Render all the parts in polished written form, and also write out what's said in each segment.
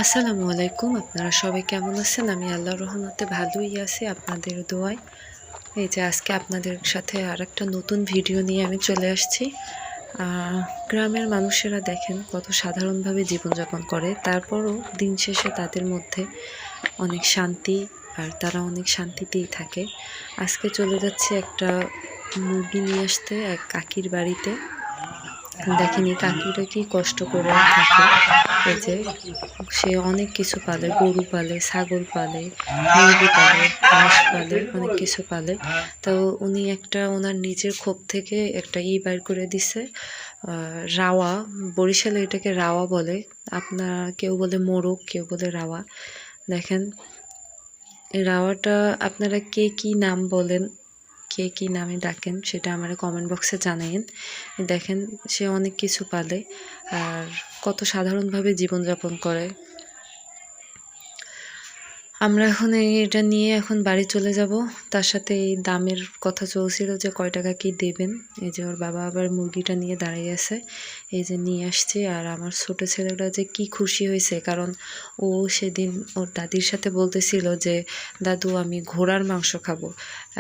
আসসালামু আলাইকুম। আপনারা সবাই কেমন আছেন? আমি আল্লাহর রহমতে ভালোই আছি আপনাদের দোয়ায়। এই যে আজকে আপনাদের সাথে আরেকটা নতুন ভিডিও নিয়ে আমি চলে আসছি। আ গ্রামের মানুষেরা দেখেন কত সাধারণভাবে জীবনযাপন করে। তারপরও দিন শেষে তাদের মধ্যে অনেক শান্তি আর তারা অনেক শান্তিতেই থাকে। আজকে চলে যাচ্ছি একটা মুরগি নিয়ে আসতে এক কাকির বাড়িতে। দেখেন এই কাকিটা কি কষ্ট করে থাকে। এই যে সে অনেক কিছু পালে, গরু পালে, ছাগল পালে, মুরগি পালে, হাঁস পালে, অনেক কিছু পালে। তো উনি একটা ওনার নিজের ক্ষোভ থেকে একটা বাইর করে দিছে। রাওয়া, বরিশালে এটাকে রাওয়া বলে। আপনার কেউ বলে মোরগ, কেউ বলে রাওয়া। দেখেন এই রাওয়াটা আপনারা কে কি নাম বলেন, কে কি নামে ডাকেন সেটা আমারে কমেন্ট বক্সে জানাইন। দেখেন সে অনেক কিছু পালে আর কত সাধারণভাবে জীবনযাপন করে। আমরা এখন এটা নিয়ে এখন বাড়ি চলে যাব। তার সাথে এই দামের কথা চলছিল যে কয় টাকা কি দেবেন। এই যে ওর বাবা আবার মুরগিটা নিয়ে দাঁড়িয়ে আছে। এই যে নিয়ে আসছি আর আমার ছোট ছেলেটা যে কি খুশি হয়েছে, কারণ ও সেদিন ওর দাদির সাথে বলতেছিল যে দাদু আমি ঘোড়ার মাংস খাবো।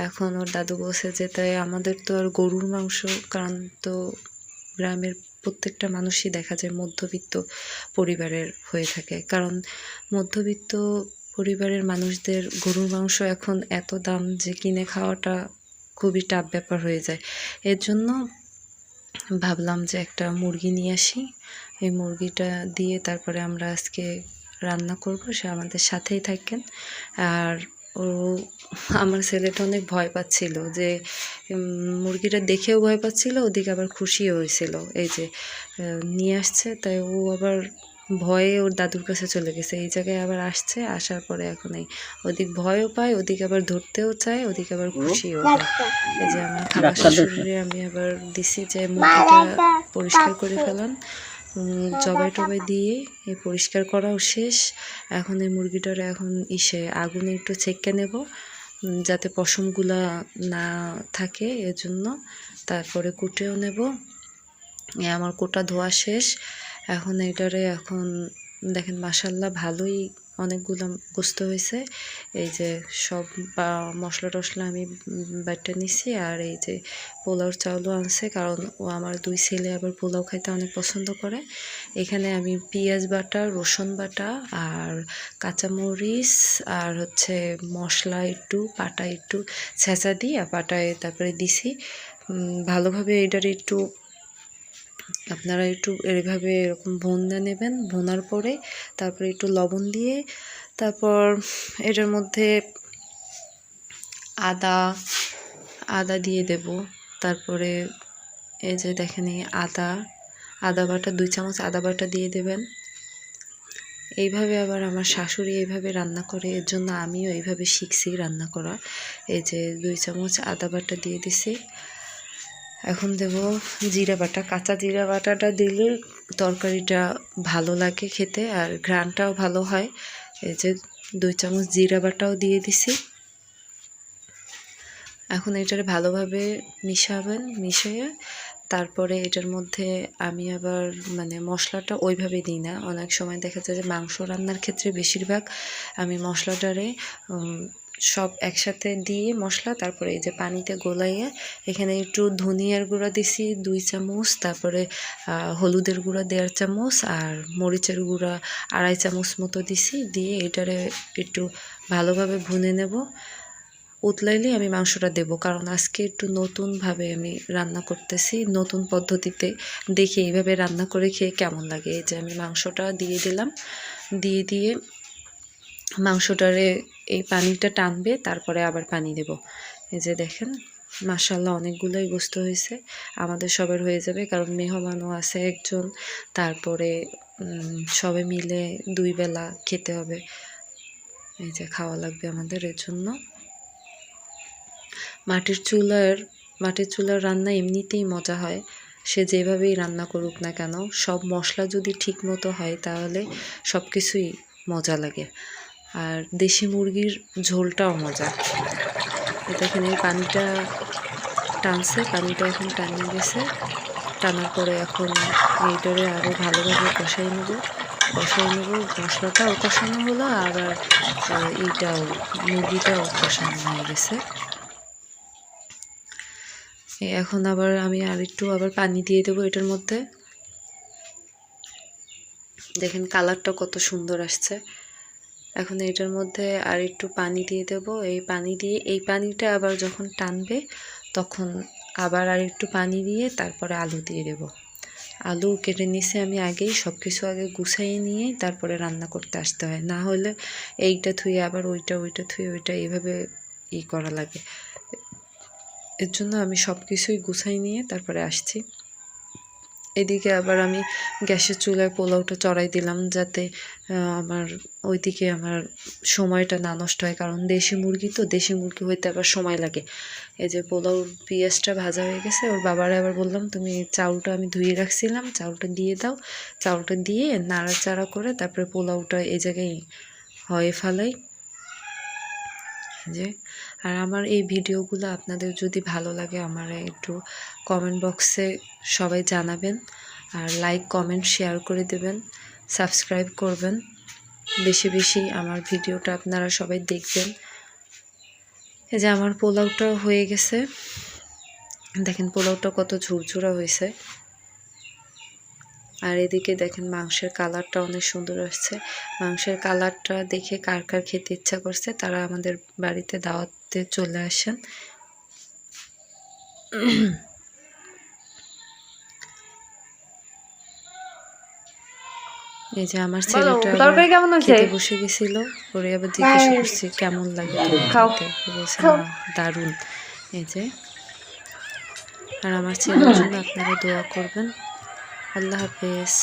এখন ওর দাদু বলছে যে তাই আমাদের তো আর গরুর মাংস, কারণ তো গ্রামের প্রত্যেকটা মানুষই দেখা যায় মধ্যবিত্ত পরিবারের হয়ে থাকে, কারণ মধ্যবিত্ত পরিবারের মানুষদের গরুর মাংস এখন এত দাম যে কিনে খাওয়াটা খুবই টাফ ব্যাপার হয়ে যায়। এর জন্য ভাবলাম যে একটা মুরগি নিয়ে আসি। এই মুরগিটা দিয়ে তারপরে আমরা আজকে রান্না করব। সে আমাদের সাথেই থাকেন। আর ও আমার ছেলেটা অনেক ভয় পাচ্ছিল যে মুরগিটা দেখেও ভয় পাচ্ছিল, ওদিকে আবার খুশিও হয়েছিল। এই যে নিয়ে আসছে, তাই ও আবার ভয়ে ওর দাদুর কাছে চলে গেছে। এই জায়গায় আবার আসছে, আসার পরে এখন এই ওদিক ভয়ও পায়, ওদিকে আবার ধরতেও চায়, ওদিকে আবার খুশিও হয়। এই যে আমার খাবার শাশুড়িরে আমি আবার দিছি যে মুরগিটা পরিষ্কার করে ফেলান, জবাই টবাই দিয়ে এই পরিষ্কার করাও শেষ। এখন এই মুরগিটার এখন আগুনে একটু ছেঁকে নেব যাতে পশমগুলা না থাকে, এজন্য। তারপরে কুটেও নেব। আমার কোটা ধোয়া শেষ। এখন এখন দেখেন মাশাল্লাহ ভালোই অনেকগুলো গোস্ত হয়েছে। এই যে সব মশলা টশলা আমি বাইটটা নিছি। আর এই যে পোলাওর চাউলও আনছে, কারণ ও আমার দুই ছেলে আবার পোলাও খাইতে অনেক পছন্দ করে। এখানে আমি পেঁয়াজ বাটা, রসুন বাটা আর কাঁচামরিচ আর হচ্ছে মশলা একটু পাটা একটু ছেঁচা দিয়ে পাটায় তারপরে দিছি। ভালোভাবে এটার একটু আপনারা একটু এইভাবে এরকম ভুনে নেবেন। ভুনার পরে তারপরে একটু লবণ দিয়ে তারপর এটার মধ্যে আদা আদা দিয়ে দেব। তারপরে এই যে দেখেন এই আদা বাটা 2 চামচ আদা বাটা দিয়ে দেবেন। এইভাবে আবার আমার শাশুড়ি এইভাবে রান্না করে, এর জন্য আমিও এইভাবে শিখছি রান্না করা। এই যে 2 চামচ আদা বাটা দিয়ে দিছি। এখন দেব জিরা বাটা। কাঁচা জিরা বাটাটা দিলে তরকারিটা ভালো লাগে খেতে আর ঘ্রাণটাও ভালো হয়। এই যে 2 চামচ জিরা বাটাও দিয়ে দিছি। এখন এটারে ভালোভাবে মিশাবেন। মিশিয়ে তারপরে এটার মধ্যে আমি আবার মশলাটা ওইভাবে দিই না। অনেক সময় দেখা যায় যে মাংস রান্নার ক্ষেত্রে বেশিরভাগ আমি মশলাটারে সব একসাথে দিয়ে মশলা তারপরে এই যে পানিতে গোলাইয়ে এখানে একটু ধনিয়ার গুঁড়া দিছি 2 চামচ, তারপরে হলুদের গুঁড়া 1.5 চামচ আর মরিচের গুঁড়া 2.5 চামচ মতো দিছি। দিয়ে এটারে একটু ভালোভাবে ভুনে নেব। উতলাইলে আমি মাংসটা দেব, কারণ আজকে একটু নতুনভাবে আমি রান্না করতেছি, নতুন পদ্ধতিতে। দেখি এইভাবে রান্না করে খেয়ে কেমন লাগে। এই যে আমি মাংসটা দিয়ে দিলাম। দিয়ে মাংসটারে এই পানিটা টানবে, তারপরে আবার পানি দেব। এই যে দেখেন মাশাআল্লাহ অনেকগুলোই গোস্ত হয়েছে। আমাদের সবার হয়ে যাবে, কারণ মেহমানও আছে একজন। তারপরে সবাই মিলে 2 বেলা খেতে হবে। এই যে খাওয়া লাগবে আমাদের, এর জন্য। মাটির চুলার রান্না এমনিতেই মজা হয়। সে যেভাবেই রান্না করুক না কেন, সব মশলা যদি ঠিক মতো হয় তাহলে সব কিছুই মজা লাগে। আর দেশি মুরগির ঝোলটাও মজা। দেখেন এই পানিটা টানছে, পানিটা এখন টানিয়ে গেছে। টানার পরে এখন এইটারে আরও ভালোভাবে কষাই নেব। কষাই নেব। মশলাটাও কষানো হলো, আবার এইটাও মুরগিটাও কষানো হয়ে গেছে। এখন আবার আমি আরেকটু পানি দিয়ে দেবো এটার মধ্যে। দেখেন কালারটা কত সুন্দর আসছে। এখন এটার মধ্যে আর একটু পানি দিয়ে দেব। এই পানিটা আবার যখন টানবে তখন আবার আর একটু পানি দিয়ে তারপরে আলু দিয়ে দেব। আলু কেটে নিছি আমি আগেই, সব কিছু আগে গুছাইয়ে নিয়ে তারপরে রান্না করতে আসতে হয়, না হলে এইটা থুয়ে আবার ওইটা থুয়ে ওইটা এইভাবে করা লাগে। এর জন্য আমি সব কিছুই গুছাই নিয়ে তারপরে আসছি। এদিকে আবার আমি গ্যাসের চুলায় পোলাওটা চড়াই দিলাম, যাতে আমার ওইদিকে আমার সময়টা না নষ্ট হয়, কারণ দেশি মুরগি তো, দেশি মুরগি হইতে আবার সময় লাগে। এই যে পোলাও পেঁয়াজটা ভাজা হয়ে গেছে, ওর বাবারে আবার বললাম তুমি চাউলটা আমি ধুয়ে রাখছিলাম, চাউলটা দিয়ে দাও। চাউলটা দিয়ে নাড়াচাড়া করে তারপরে পোলাওটা এই জায়গায় হয়ে ফেলাই। যে আর আমার এই ভিডিওগুলো আপনাদের যদি ভালো লাগে আমার একটু কমেন্ট বক্সে সবাই জানাবেন, আর লাইক কমেন্ট শেয়ার করে দেবেন, সাবস্ক্রাইব করবেন। বেশি বেশি আমার ভিডিওটা আপনারা সবাই দেখবেন। এই যে আমার পোলাওটা হয়ে গেছে, দেখেন পোলাওটা কত ঝুরঝুরা হয়েছে। আর এদিকে দেখেন মাংসের কালারটা অনেক সুন্দর আসছে। মাংসের কালারটা দেখে কার কার খেতে ইচ্ছা করছে তারা আমাদের বাড়িতে দাওয়াতে চলে আসেন। এই যে আমার ছেলেটা খেতে বসে গেছিল, ওরে আবার জিজ্ঞেস করছি কেমন লাগে খেতে, বলছে না দারুণ। এই যে আর আমার ছেলের জন্য আপনারা দোয়া করবেন। আল্লাহ হাফেজ।